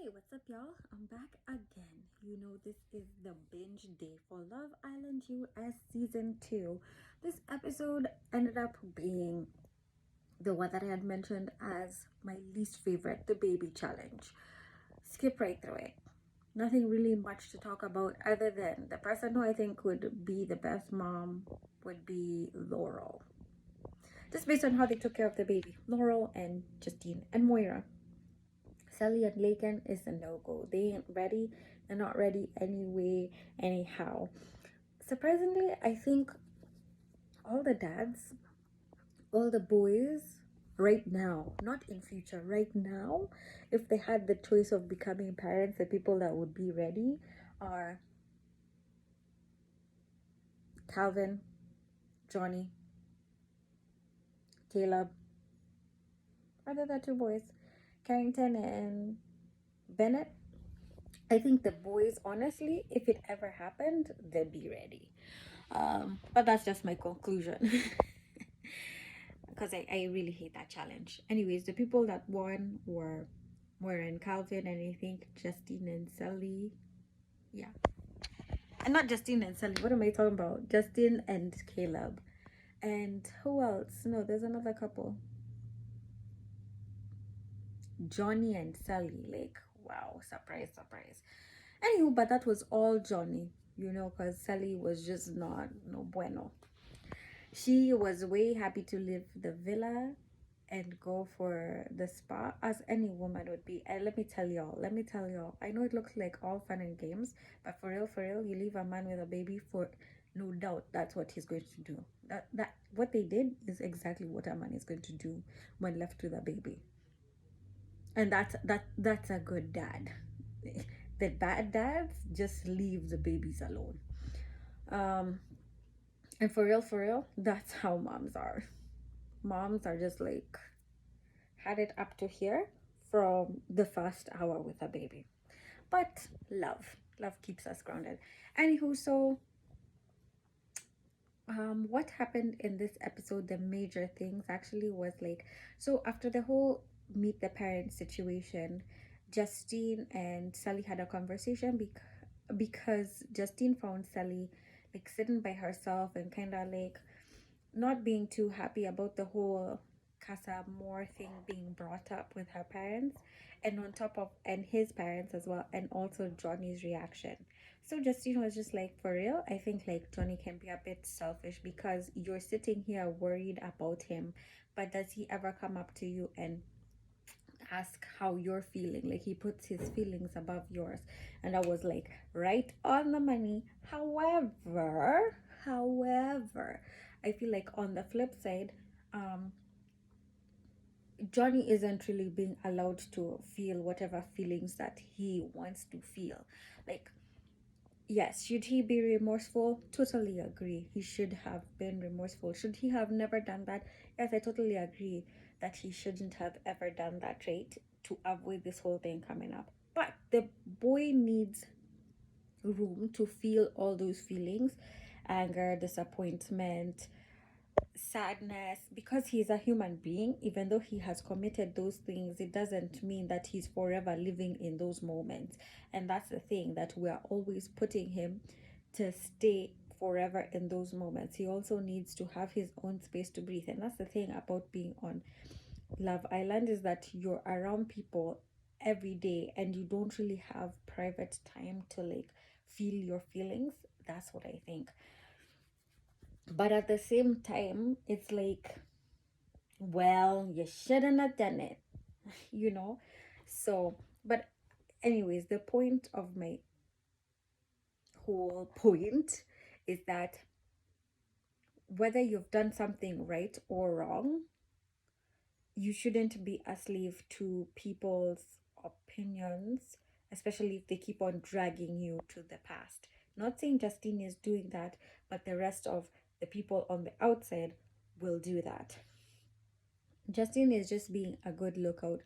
Hey, what's up, y'all? I'm back again. You know, this is the binge day for Love Island US Season 2. This episode ended up being the one that I had mentioned as my least favorite, the baby challenge. Skip right through it. Nothing really much to talk about other than the person who I think would be the best mom would be Laurel. Just based on how they took care of the baby. Laurel and Justine and Moira. Sally and Laken is a no-go. They ain't ready. They're not ready anyway, anyhow. Surprisingly, I think all the dads, all the boys, right now, not in future, right now, if they had the choice of becoming parents, the people that would be ready are Calvin, Johnny, Caleb, other than two boys, Carrington and Bennett. I think the boys, honestly, if it ever happened, they'd be ready. But that's just my conclusion. Because I really hate that challenge. Anyways, the people that won were Moira and Calvin, and I think Justine and Sally. Yeah. And not Justine and Sally. What am I talking about? Justine and Caleb. And who else? No, there's another couple. Johnny and Sally. Like, wow, surprise, surprise. Anywho, but that was all Johnny, because Sally was just not no bueno. She was way happy to leave the villa and go for the spa as any woman would be. And let me tell y'all, I know it looks like all fun and games, but for real, you leave a man with a baby, for no doubt that's what he's going to do. That what they did is exactly what a man is going to do when left with a baby. And that's a good dad. The bad dads just leave the babies alone. And for real, that's how moms are. Moms are just like had it up to here from the first hour with a baby. But love keeps us grounded. Anywho, so what happened in this episode, the major things actually was like, so after the whole meet the parents situation, Justine and Sally had a conversation because Justine found Sally like sitting by herself and kind of like not being too happy about the whole Casa Moore thing being brought up with her parents, and on top of and his parents as well, and also Johnny's reaction. So Justine was just like, for real, I think like Johnny can be a bit selfish because you're sitting here worried about him, but does he ever come up to you and ask how you're feeling? Like, he puts his feelings above yours. And I was like, right on the money. However, I feel like on the flip side, Johnny isn't really being allowed to feel whatever feelings that he wants to feel. Like, yes, should he be remorseful? Totally agree. He should have been remorseful. Should he have never done that? Yes, I totally agree that he shouldn't have ever done that, right? To avoid this whole thing coming up. But the boy needs room to feel all those feelings: anger, disappointment, sadness, because he's a human being. Even though he has committed those things, it doesn't mean that he's forever living in those moments. And that's the thing, that we are always putting him to stay forever in those moments. He also needs to have his own space to breathe. And that's the thing about being on Love Island, is that you're around people every day and you don't really have private time to like feel your feelings. That's what I think. But at the same time, it's like, well, you shouldn't have done it, you know? So, but anyways, the point of my whole point is that whether you've done something right or wrong, you shouldn't be a slave to people's opinions, especially if they keep on dragging you to the past. Not saying Justine is doing that, but the rest of the people on the outside will do that. Justine is just being a good lookout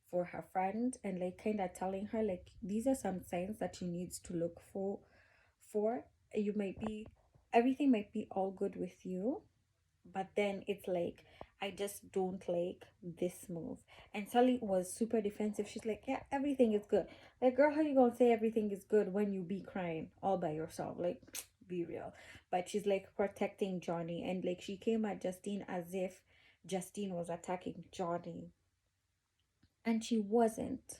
for her friend and like kind of telling her like, these are some signs that you need to look for. You might be, everything might be all good with you, but then it's like, I just don't like this move. And Sally was super defensive. She's like, yeah, everything is good, Like, girl, how you gonna say everything is good when you be crying all by yourself? Like, be real. But she's like protecting Johnny, and like she came at Justine as if Justine was attacking Johnny, and she wasn't.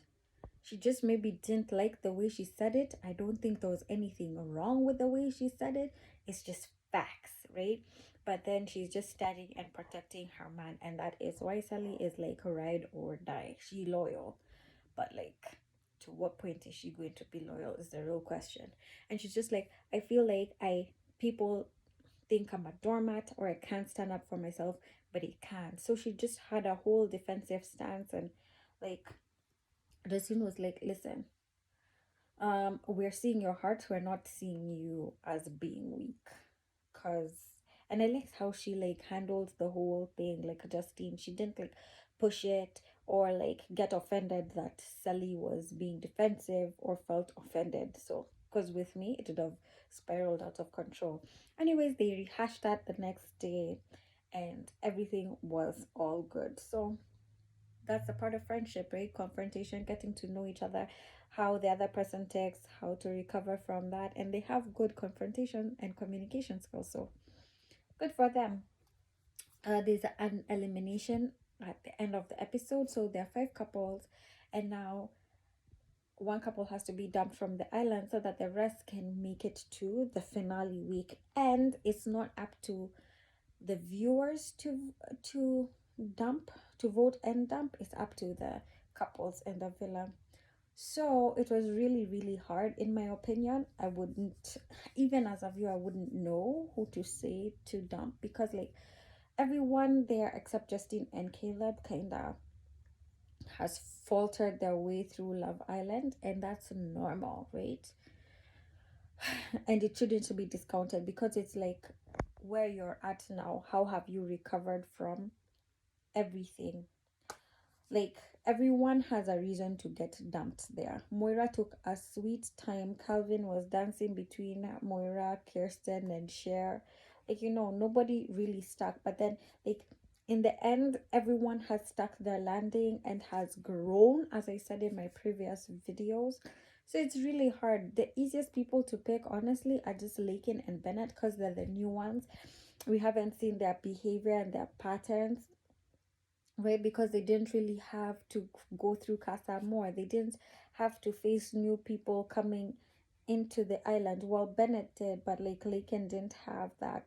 She just maybe didn't like the way she said it. I don't think there was anything wrong with the way she said it. It's just facts, right? But then she's just standing and protecting her man, and that is why Sally is like ride or die. She loyal, but like, to what point is she going to be loyal is the real question. And she's just like, I feel like I people think I'm a doormat or I can't stand up for myself, but I can. So she just had a whole defensive stance, and like the scene was like, listen, we're seeing your heart, we're not seeing you as being weak. Cause and I liked how she like handled the whole thing. Like Justine, she didn't like push it or like get offended that Sally was being defensive or felt offended. So because with me it would have spiraled out of control. Anyways, they rehashed that the next day and everything was all good. So that's a part of friendship, right? Confrontation, getting to know each other, how the other person takes, how to recover from that, and they have good confrontation and communication skills. So good for them. There's an elimination at the end of the episode. So there are five couples, and now one couple has to be dumped from the island so that the rest can make it to the finale week. And it's not up to the viewers to dump, to vote and dump. It's up to the couples in the villa. So it was really, really hard, in my opinion. I wouldn't, even as a viewer, I wouldn't know who to say to dump, because like everyone there except Justine and Caleb kind of has faltered their way through Love Island, and that's normal, right? And it shouldn't be discounted, because it's like where you're at now. How have you recovered from everything? Like, everyone has a reason to get dumped there. Moira took a sweet time. Calvin was dancing between Moira, Kirsten, and Cher. Like, nobody really stuck. But then, like, in the end, everyone has stuck their landing and has grown, as I said in my previous videos. So it's really hard. The easiest people to pick, honestly, are just Lakin and Bennett, because they're the new ones. We haven't seen their behavior and their patterns, right? Because they didn't really have to go through Casa more. They didn't have to face new people coming into the island. Well, Bennett did, but like Lakin didn't have that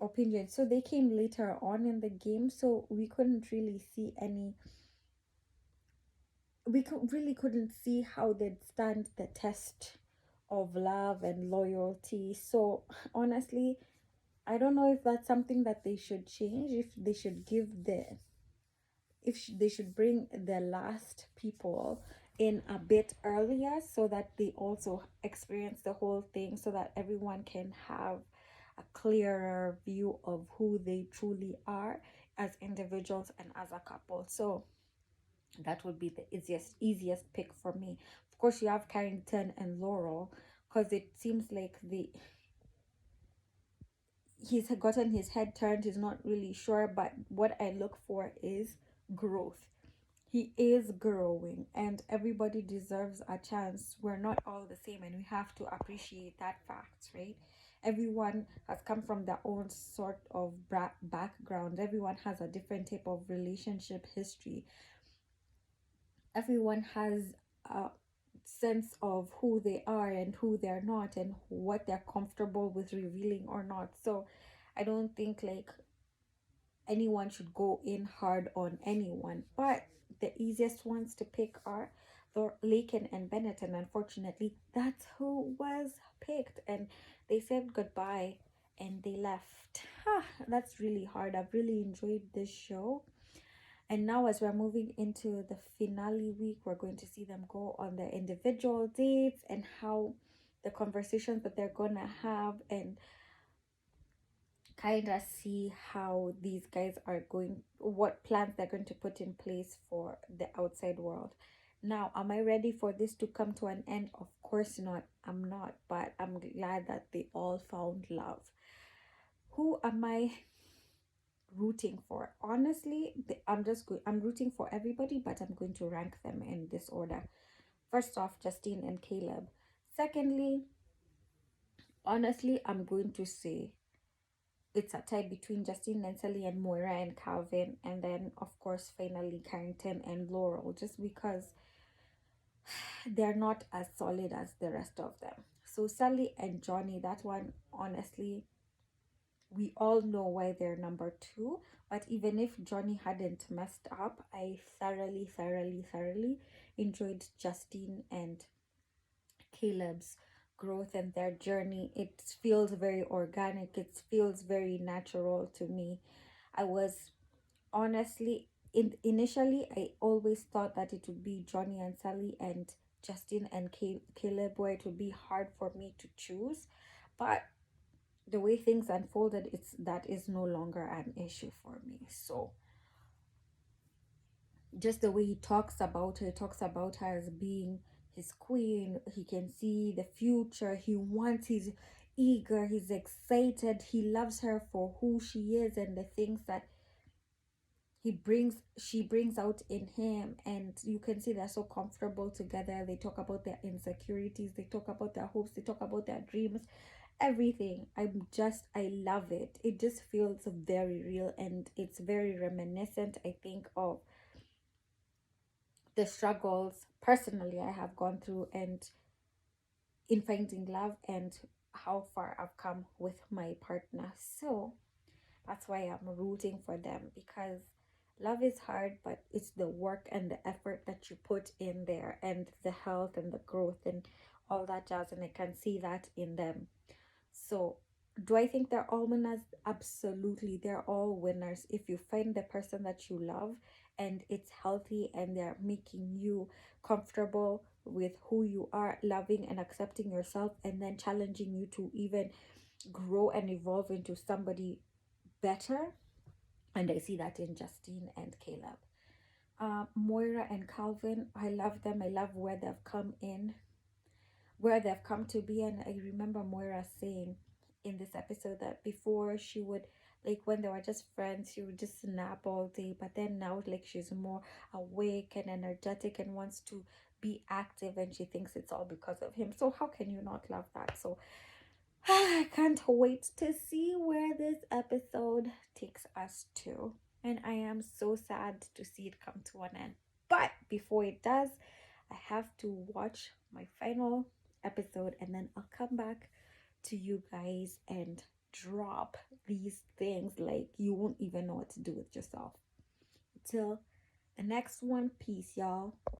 opinion. So they came later on in the game, so we couldn't really see any. Really couldn't see how they'd stand the test of love and loyalty. So honestly, I don't know if that's something that they should change. If they should give the they should bring the last people in a bit earlier, so that they also experience the whole thing, so that everyone can have a clearer view of who they truly are as individuals and as a couple. So that would be the easiest pick for me. Of course, you have Carrington and Laurel, because it seems like he's gotten his head turned. He's not really sure, but what I look for is growth. He is growing, and everybody deserves a chance. We're not all the same, and we have to appreciate that fact, right? Everyone has come from their own sort of background. Everyone has a different type of relationship history. Everyone has a sense of who they are and who they're not, and what they're comfortable with revealing or not. So I don't think like anyone should go in hard on anyone, but the easiest ones to pick are Lakin and Bennett, and unfortunately that's who was picked, and they said goodbye and they left. That's really hard. I've really enjoyed this show, and now as we're moving into the finale week, we're going to see them go on their individual dates, and how the conversations that they're gonna have, and kind of see how these guys are going, what plans they're going to put in place for the outside world. Now, am I ready for this to come to an end? Of course not. I'm not, but I'm glad that they all found love. Who am I rooting for. Honestly, I'm rooting for everybody, but I'm going to rank them in this order. First off, Justine and Caleb. Secondly, honestly, I'm going to say it's a tie between Justine and Sally and Moira and Calvin, and then of course finally Carrington and Laurel, just because they're not as solid as the rest of them. So Sally and Johnny, that one, honestly, we all know why they're number two. But even if Johnny hadn't messed up, I thoroughly enjoyed Justine and Caleb's growth and their journey. It feels very organic, it feels very natural to me. I was honestly, initially, I always thought that it would be Johnny and Sally and Justin and Caleb, where it would be hard for me to choose. But the way things unfolded, it's that is no longer an issue for me. So just the way he talks about her as being his queen. He can see the future. He wants, he's eager, he's excited. He loves her for who she is and the things that she brings out in him, and you can see they're so comfortable together. They talk about their insecurities, they talk about their hopes, they talk about their dreams, everything. I love it. It just feels very real, and it's very reminiscent, I think, of the struggles personally I have gone through and in finding love, and how far I've come with my partner. So that's why I'm rooting for them, because love is hard, but it's the work and the effort that you put in there, and the health and the growth and all that jazz, and I can see that in them. So, do I think they're all winners? Absolutely. They're all winners. If you find the person that you love and it's healthy and they're making you comfortable with who you are, loving and accepting yourself, and then challenging you to even grow and evolve into somebody better. And I see that in Justine and Caleb. Moira and Calvin, I love them. I love where they've come to be. And I remember Moira saying in this episode that before she would, like, when they were just friends, she would just snap all day, but then now, like, she's more awake and energetic and wants to be active, and she thinks it's all because of him. So how can you not love that? So I can't wait to see where this episode takes us to. And I am so sad to see it come to an end. But before it does, I have to watch my final episode, and then I'll come back to you guys and drop these things like you won't even know what to do with yourself. Till the next one, peace, y'all.